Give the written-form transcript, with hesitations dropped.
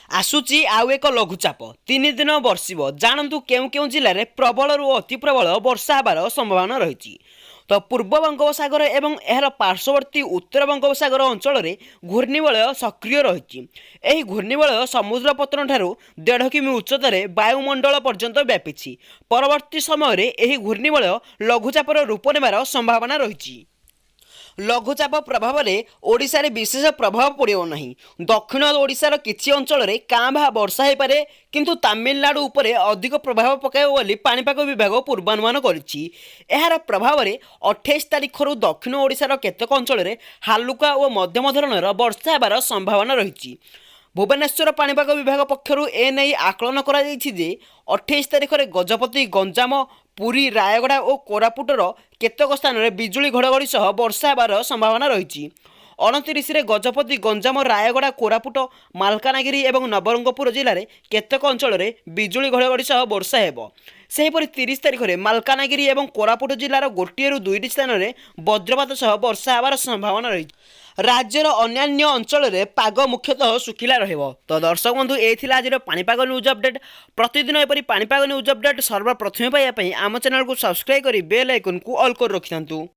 आसुची आउ एक लघुचाप 3 दिन बर्षिब जानतु केउ केउ जिले में प्रबल रु अति प्रबल वर्षा होबार संभावना रही। तो पूर्व बंगोपसागर एवं एहर पार्श्ववर्ती उत्तर बंगोपसागर अंचल में घूर्णिबलय सक्रिय रही। घूर्णिबलय समुद्र पतन ठारू 1.5 किमी उच्चतार वायुमंडल पर्यंत व्यापी। परवर्ती समय घूर्णिबलय लघुचापर रूप नेबार संभावना रही। लघुचाप प्रभाव में ओडिशा रे विशेष प्रभाव पड़ो ना। दक्षिण ओडिशार किछि अंचल में काँ भा वर्षा हो पारे किंतु तमिलनाडु उपरे अधिक प्रभाव पकाइब बोली पाणीपाग विभाग पूर्वानुमान करिछि। एहार प्रभाव में 28 तारिख रु दक्षिण ओडिशार केतेक अंचल में हालुका और मध्यम धरणर वर्षा होबार संभावना रही। भुवनेश्वर पाणीपाग विभाग पक्षरु एने आकलन करा जायछि जे 28 तारिख में गजपति गंजाम पुरी रायगड़ा और कोरापुटर केतेक स्थान में बिजुली घड़घड़ी सह वर्षा होबार संभावना रही। 29 गजपति गंजाम रायगड़ा कोरापुट मालकानगिरी और नवरंगपुर जिले में केतेक अंचल में बिजुली घड़घड़ी सह वर्षा हेब। सेहीपरि 30 तारिख में मालकानगिरी और कोरापुट जिलार गोटे रु 2टी स्थान में वज्रपात सह वर्षा होबार संभावना रही। राज्यर अन्यान्य अंचल में पाग मुख्यतः सुखिला रहिबो। तो दर्शक बंधु ए थिला आज पाणीपाग न्यूज अपडेट। प्रतिदिन एपरी पाणीपाग न्यूज अपडेट सर्वप्रथमे पाइबा पई आम चैनल को सब्सक्राइब करी बेल आइकन को ऑल कर रखिथांतु।